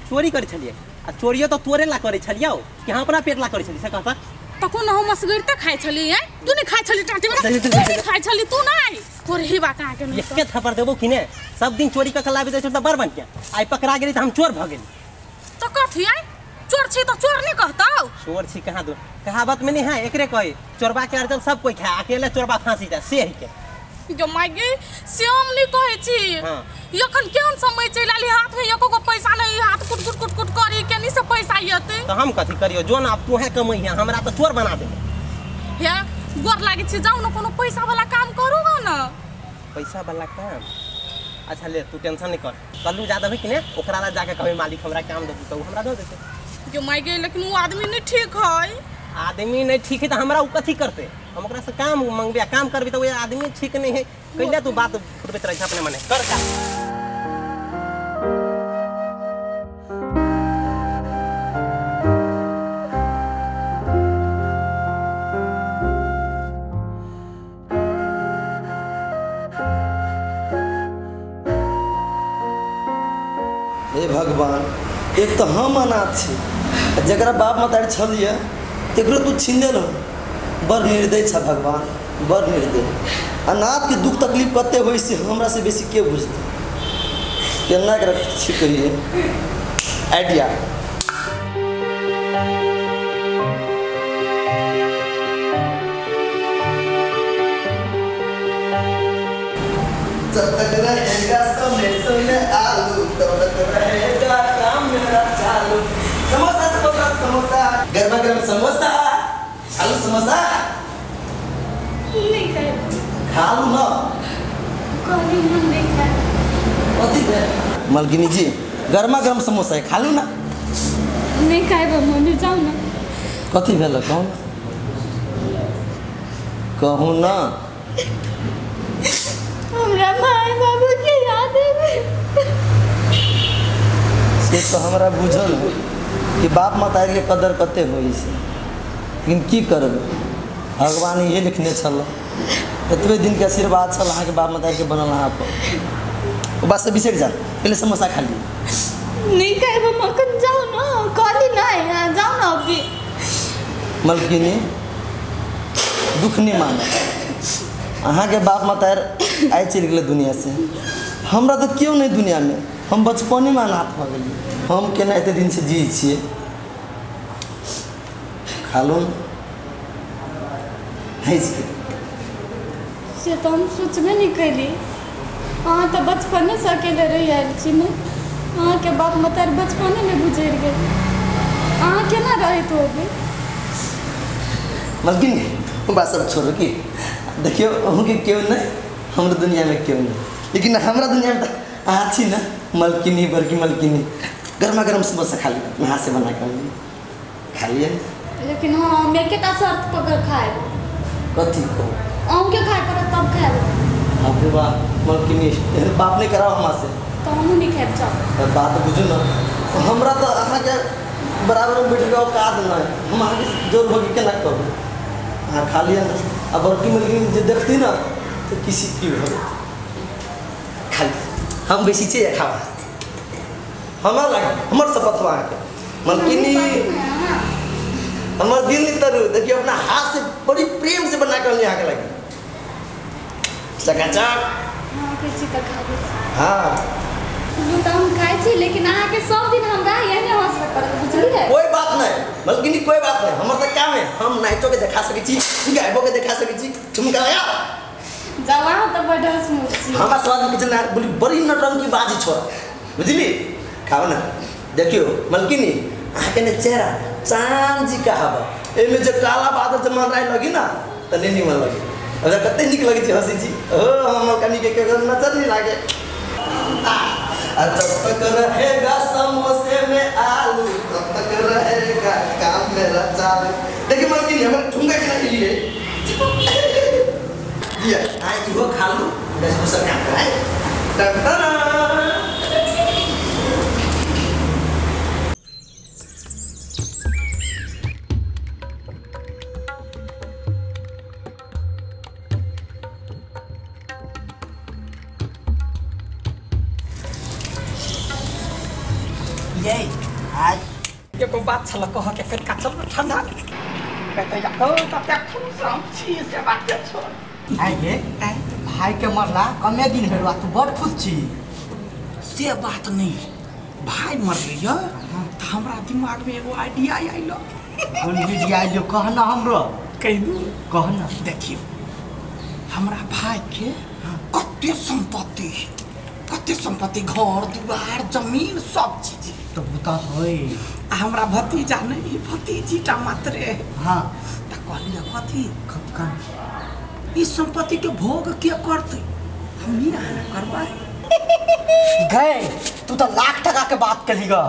चोरी करे छलिए आ चोरियो तो तोरे ला करे छलियो कि हम अपना पेट ला करे छली से कहता तो कोन हम मसगरते खाइ छली है तू नहीं खाइ छली टाटी में खाइ छली तू नहीं करहीबा कहाँ के नहीं के थप्पड़ देबो कि ने सब दिन चोरी क लाबे दे छ त बर बन के आई पकड़ा गेली त हम चोर भ गेली तो कथी आई चोर छी तो चोर नहीं कहता चोर छी कहाँ दो कहावत में नहीं है एकरे कहे चोरबा के अर्जन सब कोई खाए अकेले चोरबा फांसी जाए से ही के जो मागे श्याम नहीं कहे छी यखन केहन समय चलाली हाथ में एको को पैसा नहीं हाथ कुट करी केनी से पैसा आयते तो हम कथी करियो जोन अब तू है कमाई है हमरा तो चोर बना दे हे गोर लागे छी जाऊ न कोनो पैसा वाला काम करूगा ना पैसा वाला काम अच्छा ले तू टेंशन नहीं कर कल्लू जादव है कि ने ओकरा ला जाके कहे मालिक हमरा काम दे तो हमरा दे देते जो मागे लेकिन वो आदमी नहीं ठीक है आदमी नहीं ठीक है तो हमरा उ कथी करते हम ओकरा से काम मांगबे काम करबे तो वो आदमी ठीक नहीं है कइला तू बात फुटबे तरह अपने मने कर का हे भगवान एक तो हम अनाथ छी जरा बाप मतारी छलिए तकरो तू छीन ले बड़ निर्दय छ भगवान बड़ निर्दय अनाथ के दुख तकलीफ कते होई से हमरा से बेसी के बुझते केना कर छी कहिए आइडिया जब तक रहेगा सोने आलू तब तक रहेगा काम मेरा चालू समोसा समोसा समोसा गरमा गरम समोसा आलू समोसा नहीं खाए खालू ना कभी हम नहीं खाए कथी बे मलकिनी जी गरमा गरम समोसा है खालू ना नहीं खाए मम्मी जाओ ना कथी भेल कहू ना हमरा माय बाबू के याद है से तो हमरा बुझल है कि बाप मतारी के कदर कते होई से लेकिन की करबे भगवान ये लिखने छल एतबे दिन के आशीर्वाद छल अहाँ के बाप मतारी के बनल अहाँ पर बस से बिसर जा पहले समोसा खा ली नहीं खाए मक्खन जाओ ना कॉली ना जाओ ना अभी मलकिनी दुख नहीं माना अहाँ के बाप मतार आए चल गए दुनिया से हमरा तो क्यों नहीं दुनिया में, हम बचपने में अनाथ हो गए। हम केना एते दिन से जी छे। खा लो से तो हम सोचबे नहीं कैली। अहाँ तो बचपने से अकेले रही आयल छी ने। अहाँ के बाप मतार बचपने में गुजर गए। अहाँ केना रहे तो अभी? मलकिन बात सब छोड़ो कि देखियो अहूँ के क्यों नहीं, हमारे दुनिया में क्यों नहीं, लेकिन हमारा दुनिया में तो अच्छी ना मलकिनी बड़की मलकिनी गर्मा गर्म समोसा खा लिया, यहाँ से बना कर खा लिए। लेकिन हाँ मैं के शर्त पकड़ खाए कथी को अहूँ के खाए पर तब खाए। अबे वाह मलकिनी बाप नहीं कराओ हमारे से तो हम नहीं खाए चाहो। बात बुझू ना, हमरा तो अहाँ के बराबर बैठ गए औकात ना हम आगे जोर भोगी के ना कब हाँ खा लिया ना। अब बड़की मलकिनी जो देखती ना तो किसी की हो खा हम बेसी चीज खावा हमारा लगे हमारे शपथ वहाँ के मलकिनी हमारे दिल नहीं तरु देखिए अपना हाथ से बड़ी प्रेम से बना कर यहाँ के लगे चकाचक। हाँ तो हम खाए थी लेकिन अहाँ के सब दिन हमरा यही नहीं हंस पड़त बुझलिए। कोई बात नहीं मलकिनी कोई बात नहीं, हमारे तो काम है हम नाइटो के दिखा सके छी, गायबो के दिखा सके छी। तुम कहा यार जवाब तो बड़ा स्मूथ हमारा स्वाद में किचन बोली बड़ी नटंकी बाजी छोड़ बुझली। खाओ ना देखियो मलकिनी आके ने चेहरा चांद जी का हवा एमे जो काला बादल जो मन रहे लगी ना तो नहीं मन लगी अगर कते निक लगी छी हंसी छी ओ हम मलकिनी के नजर नहीं लागे। जब तक रहेगा समोसे में आलू तब तक रहेगा काम मेरा चालू। देखिए मलकिनी हमें ठुंगा के नहीं लिए ये आई वो खा लो बस दूसरा काम कराए। ये आज एको बात छल कह के कटका चल ठंडा कहते जा तो तब तक खुश छी से बात छोड़ आइए भाई के मरला कमे दिन भेलवा तू बड़ खुश छी से बात नहीं भाई मर गया तो हमरा दिमाग में एगो आइडिया आइलो। कौन आइडिया आइलो कहना हमरो कह दू कहना। देखियो हमरा भाई के कते संपत्ति घर दुआर जमीन सब चीज तो बता होए हमरा भतीजा नहीं भतीजीटा मात्र है। हाँ तो कहलिए कथी खपकन इस संपत्ति के भोग के करते हम नहीं आना करवाए गए तू तो लाख टका के बात करीगा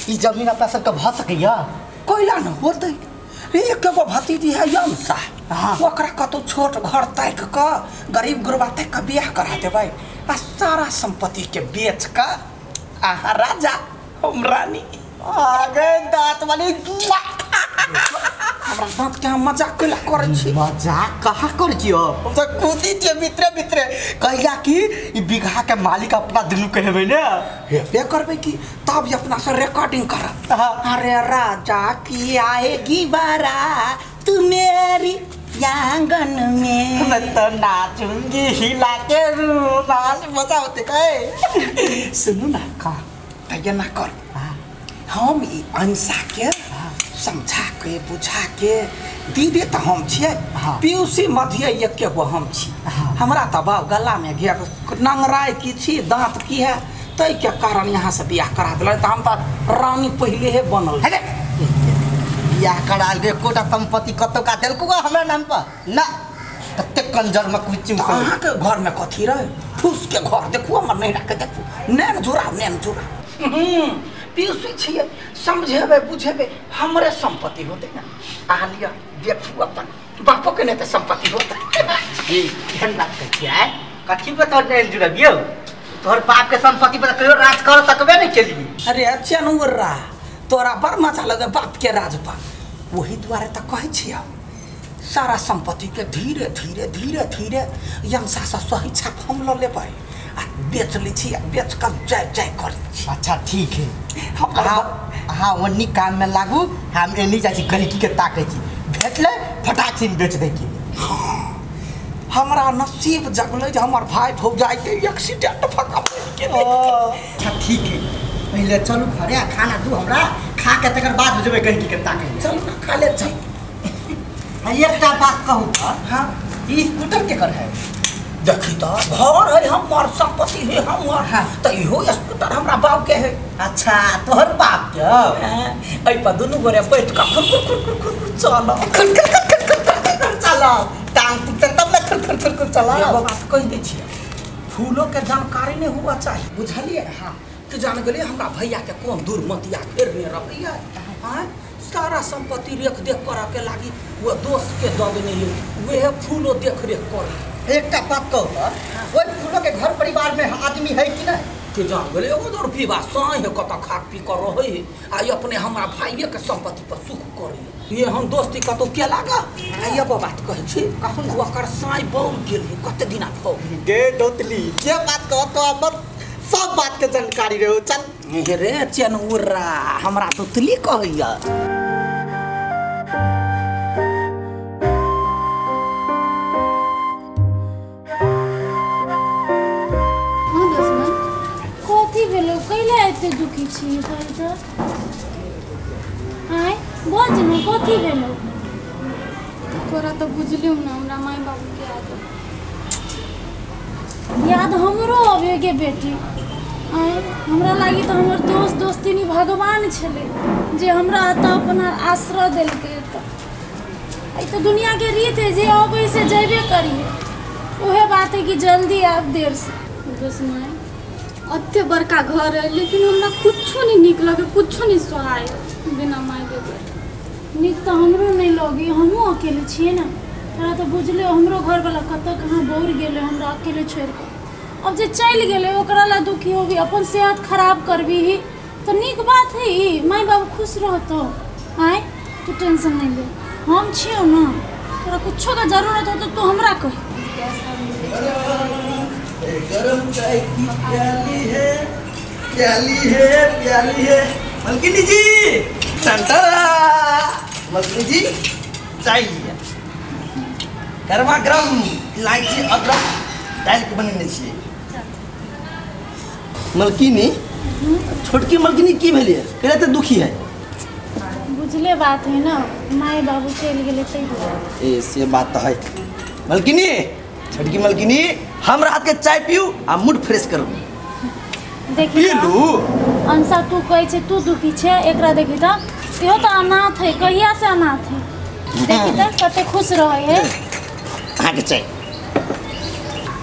इस जमीन अपना सबके भ सकैया कोइला न होते एक एगो भतीजी है यमसा ओकरा कतो छोट घर ताक के गरीब गुरबा ताक के बियाह करा देबै आ सारा संपत्ति के बेच का आहा राजा हम रानी आगे दांत वाली हमरा दांत के मजाक कला करे छी। मजाक कहाँ करे छी हम तो खुदी के मित्र कहिया कि ई बिगहा के मालिक अपना दिलू कहबे ने हेबे करबे कि तब अपना से रिकॉर्डिंग कर। अरे राजा की आएगी बारा तू मेरी आंगन में मैं तो नाचूंगी हिला के रूमाल मजा होते कहे सुनो ना का तैया ना कर हम ई अंसा के समझा के बुझा के दीदी तो हम छिए पीयूसी मध्य एक के हम छी हमरा तो बाप गला में घे नंगराय की छी दांत की है तई के कारण यहाँ से बियाह करा दिल तो हम तो रानी पहले है बनल है बियाह करा दे कोटा संपत्ति कतो का देलको हमरा नाम पर ना कते कंजर में कुछ अहाँ के घर में कथी रहे फूस के घर देखो हमर नहीं रख देखो नैन जुरा पीयूसी छिए समझेबे बुझेबे हमरे संपत्ति होते ना आ लिया देखू अपन बापो के नहीं तो संपत्ति होता ये केहन बात कहती है कथी पे तो नहीं जुड़बियो तोहर बाप के संपत्ति पर कहियो राज कर सकबे नहीं केली। अरे अच्छा नूरा तोरा बड़ मजा लगे बाप के राज पर वही द्वारे तो कहे छिया सारा संपत्ति के धीरे धीरे यमसा से सही छाप हम ल लेबै आ बेच ली छी बेच कर जय कर। अच्छा ठीक है हाँ वन्नी काम में लागू हम एनी जाई गरीबी के ताके छी भेट ले फटाक से बेच दे की। हमरा नसीब जगले जे हमर भाई भौजाई के एक्सीडेंट भऽ गेलै अच्छा ठीक है पहले चलू घरे खाना दू हमरा खा के तकर बाद जेबै गंटी के ताके चल ना खा ले चल एकटा बात कहू त हां ई स्कूटर के कर है देखी तो घर है हमर संपत्ति है हमर त इहो स्कूटर हमरा बाप के है अच्छा तोहर बाप के ऐ पर दुनु गोरे बैठ के चलो चलो टांग टूटे तब ना खुर चला एगो बात कह दै छी फूलों के जानकारी नहीं हुआ चाहिए बुझलिए हाँ तो जान गए हमरा भैया के कौन दूर मतिया घेरने रहिए सारा संपत्ति रेख देख कर के लागी वो दोस्त के दऽ देने वे फूलो देख रेख कर एकटा बात कहू ओइ फूलो के घर परिवार में आदमी है कि नहीं के जान गए एगो दो रुपया साँझ कत खा पी कर रहे आ अपने हमारा भाइये के संपत्ति पर सुख करे ये हम दोस्ती कतौ के लागा एगो बात कहै छी ओकर साँझ बौल गेल कते दिना भऽ गे दोतली के बात कह तो हमर सब बात के जानकारी रहो चल रे चनउरा हमरा दोतली कहैया कैला एते दुखी छी भाई त आय बोझ न कथी भेलो तोरा तो बुझलियो ना हमरा माय बाबू के याद हमरो आवे गे बेटी आय हमरा लागी तो हमर दोस्त दोस्तिनी भगवान छले जे हमरा त अपना आश्रय देलके त आई तो दुनिया के रीत है जे आबै से जेबे करिए ओहे बात है कि जल्दी आप देर से दुश्मन अत्ते बड़का घर है लेकिन हमरा कुछो नहीं निक लगे कुछो नहीं सहाय बिना माय के निक तो हमरो नहीं लगे हमहू अकेले छिए ना तोरा तो बुझले हमरो घर वाला कत कहाँ बोर गेले हमरा अकेले छोड़ के अब जे चल गेले ओकरा ला दुखी होगी अपन सेहत खराब करबी ही तो निक बात है माय बाबू खुश रहतो आय तू टेंशन नहीं ले हम छियो ना तोरा कुछो का जरूरत हो तो तू हमरा कह गरम चाय की प्याली है मलकिनी जी टंटरा मलकिनी जी चाय गरमा गरम इलायची अदरक डाल के बनेने छी मलकिनी छोटकी मलकिनी की भेलिए केला त दुखी है बुझले बात है ना माय बाबू चल गेले तै ए से बात तो है मलकिनी छोटकी मलकिनी हम रात के चाय पीऊ आ मूड फ्रेश करू देखी लू अंसा तू कहै छे तू दुखी छे एकरा देखी त इहो त अनाथ है कहिया से अनाथ है देखी त कते खुश रहे है आके चाय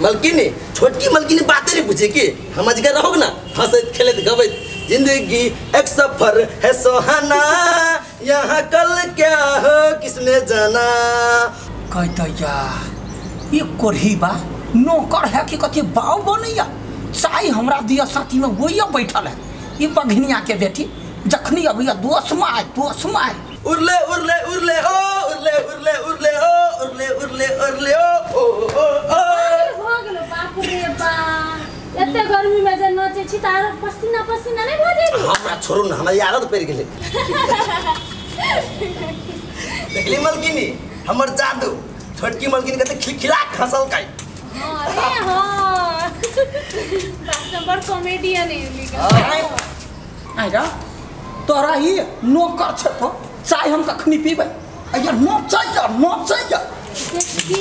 मलकिनी छोटकी मलकिनी बातें नहीं पूछे कि हम अजगर रहोग ना हंसत खेलत गवत जिंदगी एक सफर है सुहाना यहाँ कल क्या हो किसने जाना कहता यार ये कोरही बा नौकर है कि कथी बाव बनैया चाय हमरा दिया साथी में वही बैठल है ये बघनिया के बेटी जखनी अबैया दोस्त माय उरले उरले उरले ओ उरले उरले उरले ओ उरले उरले उरले ओ ओ ओ हो गेलो बाप रे बा एते गर्मी में जे नचे छी तार पसीना पसीना नहीं भ जाई हमरा छोड़ू ना हमरा आदत पड़ गेले देखली मलकिनी हमर जादू छोटकी मलकिनी के खिलखिला खसल काई अरे हां बड़ कॉमेडियन है आइरा तोरा ही नौकर छ तो चाय हम कखनी पीबै यार नोच चाहिए देखी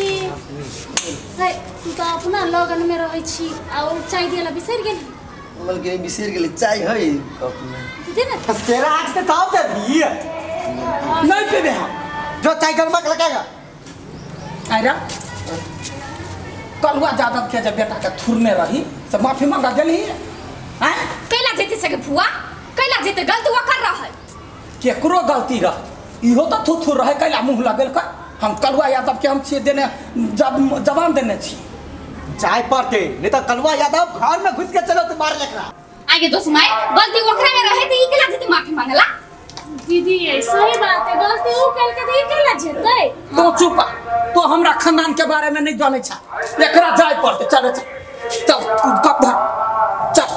है तू तो अपना लगन में रहै छी आ चाय दिला बिसर गेली मलकिनी बिसर गेली चाय है कप में दे ना तेरा आज से ताव दे दिए नहीं पीबे हम जो चाय गरमा लगाएगा आइरा कलुआ यादव के जब बेटा के थुरने रही से माफी मांगा देली हैं कैला जेते सके फुआ कैला जेते गलती वो कर रहा है केकरो गलती रह इहो तो थुथुर रहे कैला मुंह लगल कर हम कलुआ यादव के हम छे देने जवान देने छी चाय पड़ते नहीं तो कलुआ यादव घर में घुस के चलो तो मार लेकरा आगे दोस्त माय गलती ओकरा में रहे त ई कैला जेते माफी मांगला दीदी ये सही बात है गलती ऊ कल के दी कैला जेते तो चुप तो हमरा खानदान के बारे में नहीं जाने छा एकरा जाय पड़ते चल कप धर चल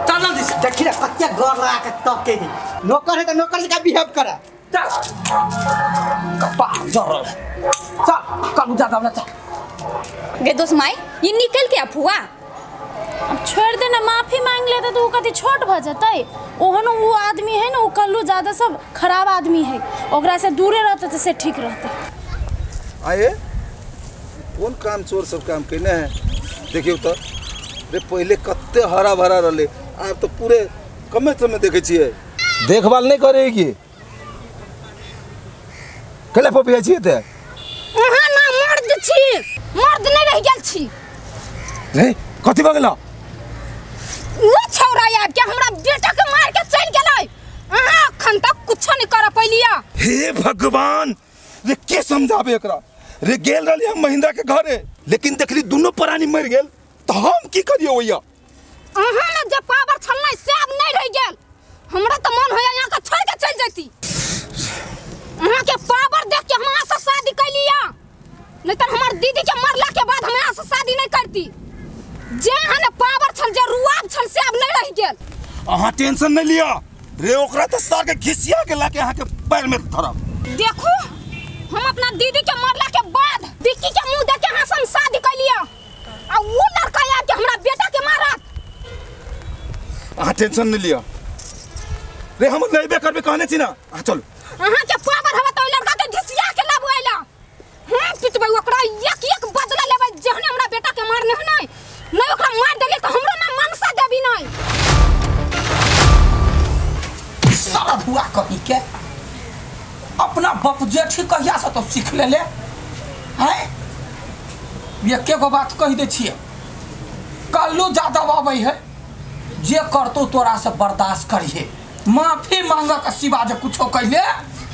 चल दिस देखी रे कत्या गौर लगा के तब के दी नौकर है तो नौकर से का बिहेव करा चल कपा जरल चल कलू जा चल गे दोस्त माय ये निकल के फुआ अब छोड़ दिन माफी मांग लेते तो कति छोट भ जतै। ओहन वो आदमी है ना, वो कल्लू ज्यादा सब खराब आदमी है, ओकरा से दूरे रहते तो से ठीक रहते। आए कौन काम चोर सब काम केने है देखियो तो रे पहले कत्ते हरा भरा रहले, अब तो पूरे कमे समय देखे छिए देखभाल नहीं करे की कले पपिया छिए ते वहां ना मर्द छी, मर्द नहीं रह गेल छी रे कथि भ गेल वो छौरा यार के हमरा बेटा के मार के चल गेलै। अहाँ अखन तक कुछ नहीं कर पैलिया। हे भगवान रे के समझाबे एकरा रे गेल रहली हम महिंद्रा के घरे, लेकिन देखली दोनों प्राणी मर गेल तो हम की करियो ओया। अहाँ में जे पावर छल नै से अब नहीं रह गेल। हमरा त मन होया यहां का छोड़ के चल जाती। अहाँ के पावर देख के हमरा से शादी कर लिया, नहीं तो हमार दीदी के मरला के बाद हमरा से शादी नहीं करती। जे हने पावर छल जे रुआब छल से अब नहीं रह गेल। अहाँ टेंशन नहीं लिया रे, ओकरा त सार के घिसिया के लाके अहाँ के पैर में धरब। देखो हम अपना दीदी के मरला के बाद विक्की के मुंह देख के हसन शादी कर लिया, आ वो लड़का यार के हमरा बेटा के मारत। अहाँ टेंशन नहीं लिया रे, हम लेबे करबे कहने छी ना। चलो अहाँ के पावर हवा तो लड़का के घिसिया के लाबो आइला। हम पिटबै ओकरा एक एक बदला लेबै, जहने हमरा बेटा के मारने हो नहीं ओकरा मार देले तो हमरो ना मनसा देबी नहीं। सारा हुआ कही के अपना बाप जेठी कहिया से तो सीख ले हैं। ये के गो बात कह दे छिए, कल्लू यादव आवे है जे करतो तोरा से बर्दाश्त करिए, माफी मांगा के सिवा जे कुछो कहले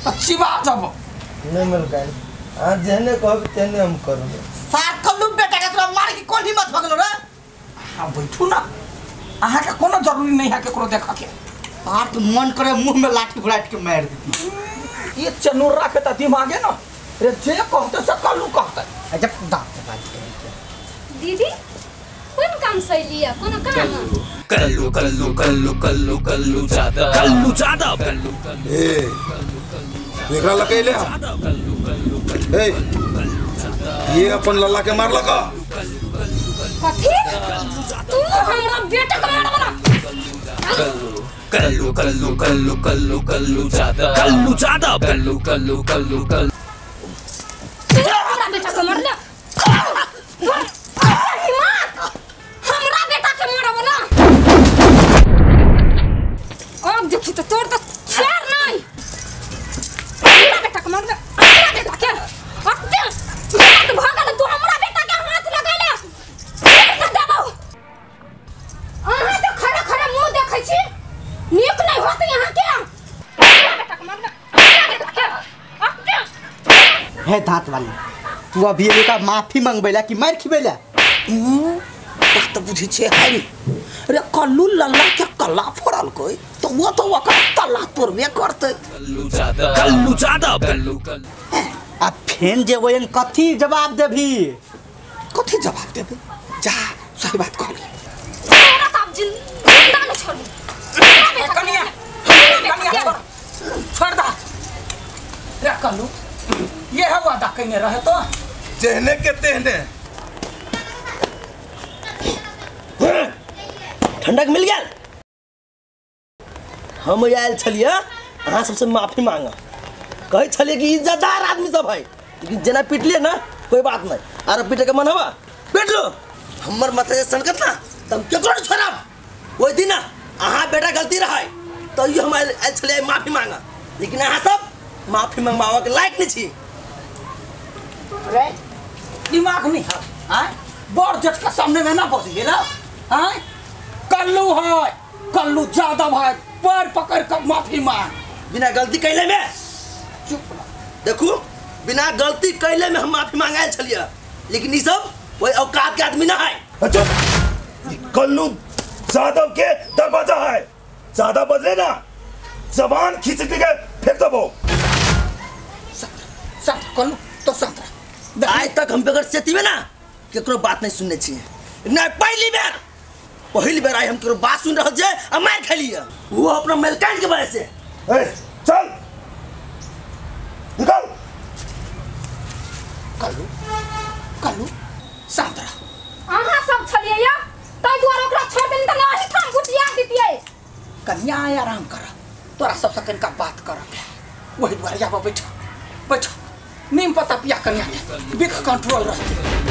तो सिवा जब नहीं मिल गए आज जहने कहब तेने हम करबे। सार कल्लू बेटा के तोरा मार के कोन हिम्मत भगलो रे। हां बैठू ना, अहाँ के कोनो जरूरी नहीं है केकरो देखा के। बात मन करे मुंह में लाठी फुलाट के मार देती। ये चनुरा के त दिमागे ना रे, जे कहते से कल्लू कहते। जब दांत बात करे दीदी कौन काम सैलिया कोनो काम कल्लू कल्लू कल्लू कल्लू कल्लू जादव कल्लू जादव ए एकरा लकेले ए ये अपन लल्ला के मारला का कथी तू हमरा बेटा के मारबला। कल्लू कल्लू कल्लू कल्लू कल्लू जादव कल्लू जादव कल्लू कल्लू कल्लू कल्लू हमरा बेटा के मारला। हमरा बेटा के मारबला अब देखी तो तोर तो शेर नहीं। हमरा बेटा के मारला, हमरा बेटा के अत्ते बात भागल तू हमरा बेटा के हाथ लगाले के देबो। अहाँ तो खड़े खड़े मुंह देखै छी, नीक नहीं होत यहां के। हमरा बेटा के मारला, हमरा बेटा के अत्ते हे दांत वाली तू अभी ये का माफी मांगबेला कि मार खिबेला। बात बुझी छे है रे, कल्लू लल्ला के कल्ला फोड़ल कोई तो वो तो ओकर कल्ला तोड़बे करते। कल्लू जादव कल्लू जादव कल्लू कल्लू अब फेन जे वयन कथी जवाब देबी, कथी जवाब देबे जा सही बात कह ले। तेरा साहब जिंदा न छोड़ कनिया छोड़ दा रे कल्लू। ये है वादा कइने रहे तो जहने के तेहने ठंडक मिल गया। हम आयल छलिए अहाँ सबसे माफी मांगा, कहे छलिए कि इज्जतदार आदमी सब है, लेकिन जना पिटलिए ना कोई बात नहीं, अरे पीटे के मन हवा पीट लो। हमर माथा से सनकत ना तब केकरो छोड़ब। ओइ दिन ना अहाँ बेटा गलती रहा तो ये हम आयल छलिए माफी मांगा, लेकिन अहाँ सब माफी मांगवा के लायक नहीं छी। रे दिमाग नहीं है हैं, बड़ जट के सामने में ना बोलिए ना हैं। कल्लू है, कल्लू जादव है, पैर पकड़ कर माफी मांग। बिना गलती कैले में चुप देखू, बिना गलती कैले में हम माफी मांगायल छलिए, लेकिन ये सब वही औकात के आदमी ना है। अच्छा कल्लू जादव के दरवाजा है, ज्यादा बदले ना जबान खींच के फेंक दबो। संत कल्लू तो संत आज तक हम बगैर सेती में ना केकरो बात नहीं सुनने चाहिए ना। पहली बार आई हम केकरो बात सुन रहे जे आ मार खा लिया, वो अपना मेलकान के वजह से। ए चल निकल। कल्लू कल्लू संत अहाँ सब छलिए या तै दुआरे ओकरा छोड़ देनी त कन्या आराम कर तोरा सबसे कनिका बात कर वही द्वारिया पर बैठो बैठो नीम पत्ता पिया कन्या के बिख कंट्रोल रहते